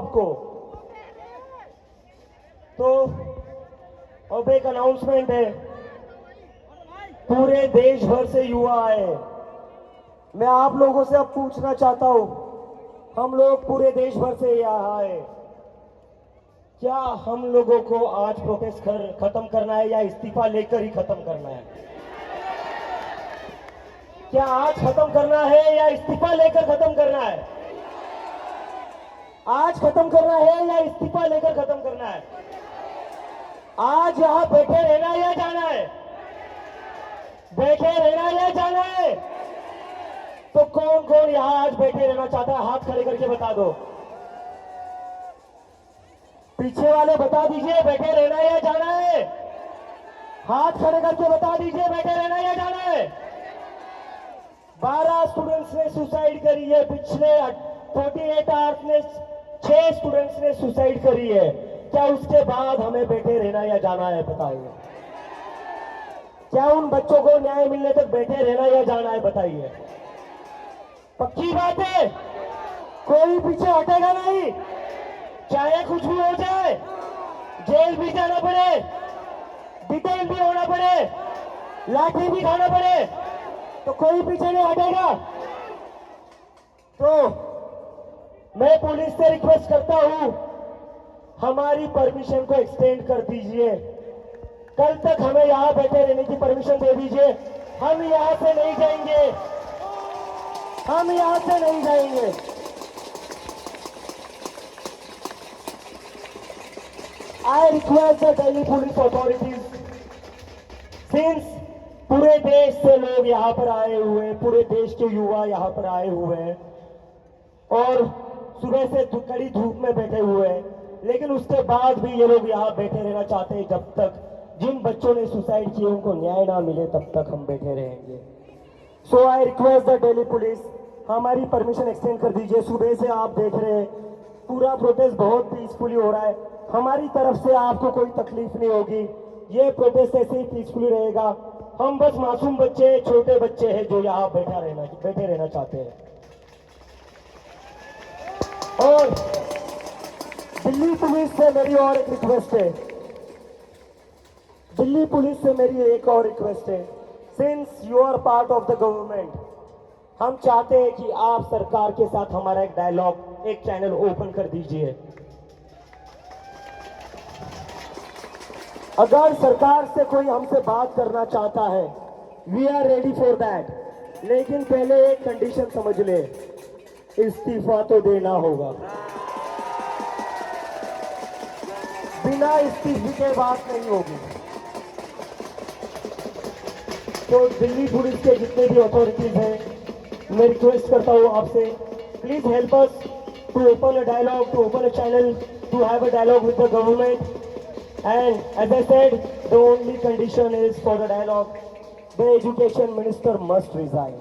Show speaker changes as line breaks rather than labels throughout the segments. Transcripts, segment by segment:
आपको। तो अब एक अनाउंसमेंट है, पूरे देश भर से युवा आए। मैं आप लोगों से अब पूछना चाहता हूं, हम लोग पूरे देश भर से यहाँ आए, क्या हम लोगों को आज प्रोटेस्ट खत्म करना है या इस्तीफा लेकर ही खत्म करना है? क्या आज खत्म करना है या इस्तीफा लेकर खत्म करना है? आज खत्म करना है या इस्तीफा लेकर खत्म करना है? आज यहां बैठे रहना या जाना है? बैठे रहना या जाना है? तो कौन कौन यहां आज बैठे रहना चाहता है? हाथ खड़े करके बता दो। पीछे वाले बता दीजिए, बैठे रहना या जाना है? हाथ खड़े करके बता दीजिए, बैठे रहना या जाना है? 12 स्टूडेंट्स ने सुसाइड करी है पिछले 48 आवर्स में। 6 स्टूडेंट्स ने सुसाइड करी है। क्या उसके बाद हमें बैठे रहना या जाना है? बताइए। क्या उन बच्चों को न्याय मिलने तक बैठे रहना या जाना है? बताइए। पक्की बात है, कोई पीछे हटेगा नहीं, चाहे कुछ भी हो जाए, जेल भी जाना पड़े, डिटेन भी होना पड़े, लाठी भी खाना पड़े, तो कोई पीछे नहीं हटेगा। तो मैं पुलिस से रिक्वेस्ट करता हूं, हमारी परमिशन को एक्सटेंड कर दीजिए। कल तक हमें यहां बैठे रहने की परमिशन दे दीजिए। हम यहां से नहीं जाएंगे, हम यहां से नहीं जाएंगे। I request the Delhi police authorities, since पूरे देश से लोग यहाँ पर आए हुए हैं, पूरे देश के युवा यहाँ पर आए हुए हैं और सुबह से कड़ी धूप में बैठे हुए हैं, लेकिन उसके बाद भी ये लोग यहाँ बैठे रहना चाहते हैं। जब तक जिन बच्चों ने सुसाइड किए उनको न्याय ना मिले तब तक हम बैठे रहेंगे। So I request the Delhi police, हमारी परमिशन एक्सटेंड कर दीजिए। सुबह से आप देख रहे हैं पूरा प्रोटेस्ट बहुत पीसफुली हो रहा है। हमारी तरफ से आपको कोई तकलीफ नहीं होगी, ये प्रोटेस्ट ऐसे ही पीसफुली रहेगा। हम बस मासूम बच्चे, छोटे बच्चे हैं जो यहाँ बैठे रहना चाहते हैं। और दिल्ली पुलिस से मेरी और एक रिक्वेस्ट है, दिल्ली पुलिस से मेरी एक और रिक्वेस्ट है, since you are part of the government, हम चाहते हैं कि आप सरकार के साथ हमारा एक डायलॉग, एक चैनल ओपन कर दीजिए। अगर सरकार से कोई हमसे बात करना चाहता है, we are ready for that, लेकिन पहले एक कंडीशन समझ ले, इस्तीफा तो देना होगा। बिना इस्तीफे के बात नहीं होगी। तो दिल्ली पुलिस के जितने भी अथॉरिटीज हैं, मैं रिक्वेस्ट करता हूं आपसे, please help us to open a dialogue, to open a channel, to have a dialogue with the government. And as I said, the only condition is for the dialogue, the education minister must resign.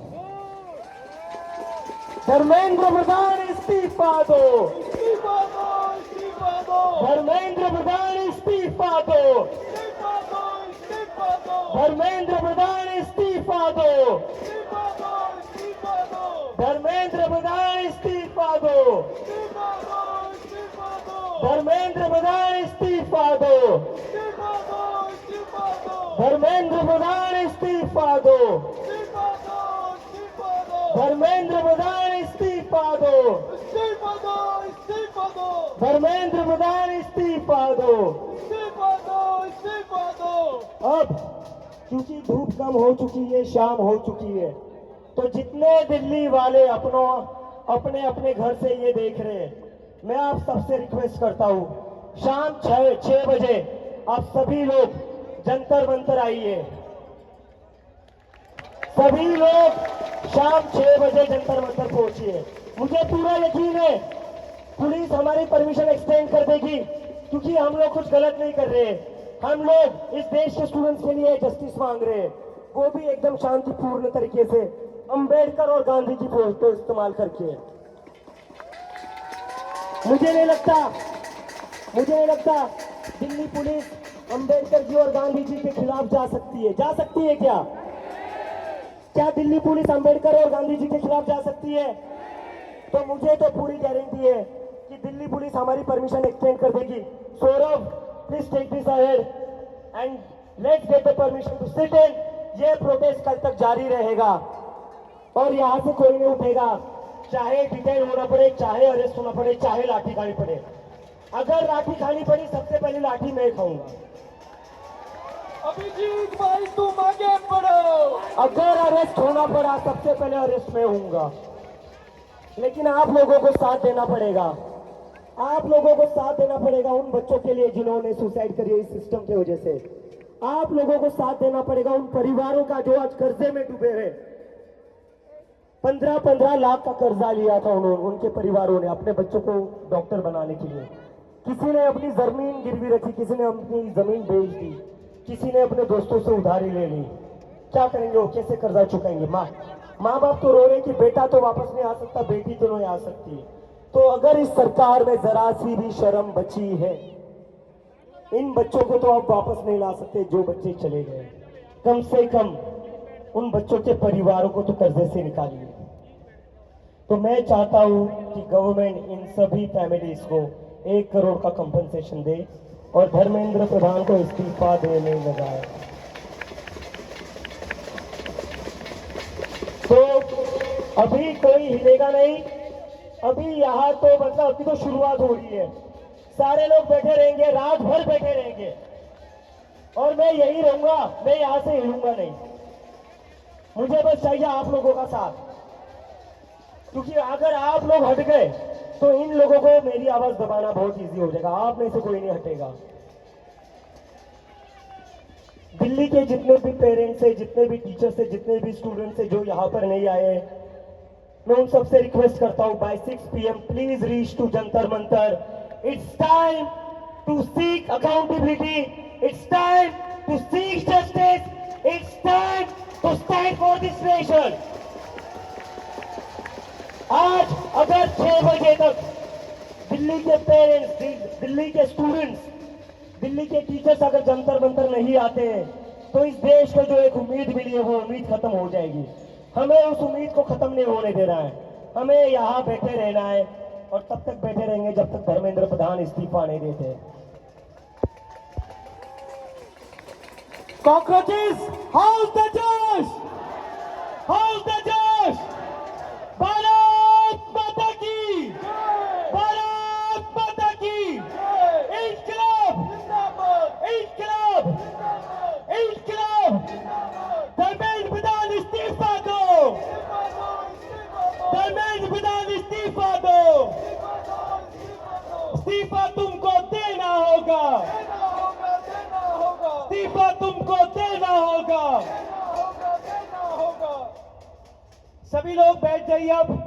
Dharmendra Pradhan इस्तीफा दो, इस्तीफा दो, इस्तीफा दो। धर्मेंद्र प्रधान इस्तीफा दो, इस्तीफा दो, इस्तीफा दो। धर्मेंद्र प्रधान इस्तीफा दो, इस्तीफा दो, इस्तीफा दो। धर्मेंद्र प्रधान इस्तीफा दो, इस्तीफा दो, इस्तीफा दो। धर्मेंद्र प्रधान इस्तीफा दो, इस्तीफा दो, इस्तीफा दो। धर्मेंद्र प्रधान इस्तीफा दो, इस्तीफा दो, इस्तीफा दो। धर्मेंद्र प्रधान इस्तीफा दो, इस्तीफा दो, इस्तीफा दो। धर्मेंद्र प्रधान इस्तीफा दो, इस्तीफा दो, इस्तीफा दो। अब क्योंकि धूप कम हो चुकी है, शाम हो चुकी है, तो जितने दिल्ली वाले अपने अपने घर से ये देख रहे हैं, मैं आप सबसे रिक्वेस्ट करता हूं, शाम 6 बजे आप सभी लोग जंतर मंतर आइए। सभी लोग शाम 6 बजे जंतर मंतर पहुंचिए। मुझे पूरा यकीन है पुलिस हमारी परमिशन एक्सटेंड कर देगी, क्योंकि हम लोग कुछ गलत नहीं कर रहे। हम लोग इस देश के स्टूडेंट्स के लिए जस्टिस मांग रहे हैं, वो भी एकदम शांतिपूर्ण तरीके से, अंबेडकर और गांधी जी को इस्तेमाल करके। मुझे नहीं लगता दिल्ली पुलिस अंबेडकर जी और गांधी जी के खिलाफ जा सकती है। जा सकती है क्या? क्या दिल्ली पुलिस अंबेडकर और गांधी जी के खिलाफ जा सकती है? तो मुझे तो पूरी गारंटी है कि दिल्ली पुलिस हमारी परमिशन एक्सटेंड कर देगी। Saurabh, please take this ahead and let's get the permission to sit in. ये प्रोटेस्ट कल तक जारी रहेगा और यहाँ से कोई नहीं उठेगा, चाहे डिटेन होना पड़े, चाहे अरेस्ट होना पड़े, चाहे लाठी खानी पड़े। अगर लाठी खानी पड़ी, सबसे पहले लाठी मैं खाऊंगा।
अभिजीत भाई तुम आगे बढ़ो।
अगर अरेस्ट होना पड़ा, सबसे पहले अरेस्ट मैं होऊंगा। लेकिन आप लोगों को साथ देना पड़ेगा, आप लोगों को साथ देना पड़ेगा उन बच्चों के लिए जिन्होंने सुसाइड करी है इस सिस्टम की वजह से। आप लोगों को साथ देना पड़ेगा उन परिवारों का जो आज कर्जे में डूबे हैं। 15-15 लाख का कर्जा लिया था उन्होंने, उनके परिवारों ने अपने बच्चों को डॉक्टर बनाने के लिए। किसी ने अपनी जमीन गिरवी रखी, किसी ने अपनी जमीन बेच दी, किसी ने अपने दोस्तों से उधारी ले ली। क्या करेंगे वो, कैसे कर्जा चुकाएंगे? माँ बाप तो रो रहे कि बेटा तो वापस नहीं आ सकता, बेटी तो नहीं आ सकती। तो अगर इस सरकार में जरा सी भी शर्म बची है, इन बच्चों को तो आप वापस नहीं ला सकते जो बच्चे चले गए। कम से कम उन बच्चों के परिवारों को तो कर्जे से निकालिए। तो मैं चाहता हूं कि गवर्नमेंट इन सभी फैमिलीज को 1 करोड़ का कंपनसेशन दे और धर्मेंद्र प्रधान को इस्तीफा देने लगाए। तो अभी कोई हिलेगा नहीं, अभी यहाँ तो मतलब अभी तो शुरुआत हो रही है। सारे लोग बैठे रहेंगे, रात भर बैठे रहेंगे और मैं यही रहूंगा, मैं यहां से हिलूंगा नहीं। मुझे बस चाहिए आप लोगों का साथ, क्योंकि अगर आप लोग हट गए तो इन लोगों को मेरी आवाज दबाना बहुत इजी हो जाएगा। आप में से कोई नहीं हटेगा। दिल्ली के जितने भी पेरेंट्स है, जितने भी टीचर्स है, जितने भी स्टूडेंट्स है जो यहाँ पर नहीं आए, मैं उन सबसे रिक्वेस्ट करता हूँ by 6 PM please reach to Jantar Mantar. It's time to seek accountability, it's time to seek justice, it's time to stand for this nation. आज अगर 6 बजे तक दिल्ली के पेरेंट्स, दिल्ली के स्टूडेंट्स, दिल्ली के टीचर्स अगर जंतर मंतर नहीं आते हैं तो इस देश को जो एक उम्मीद मिली है वो उम्मीद खत्म हो जाएगी। हमें उस उम्मीद को खत्म नहीं होने देना है, हमें यहाँ बैठे रहना है और तब तक बैठे रहेंगे जब तक धर्मेंद्र प्रधान इस्तीफा नहीं देते। कॉकरोचेस, हाउस द जोश, हाउस द जोश। भारत माता की, भारत माता की। इंकलाब, इंकलाब, इंकलाब। धर्मेंद्र प्रधान इस्तीफा दो, धर्मेंद्र प्रधान इस्तीफा दो। इस्तीफा तुमको देना होगा, इस्तीफा तुमको देना होगा। सभी लोग बैठ जाइए अब।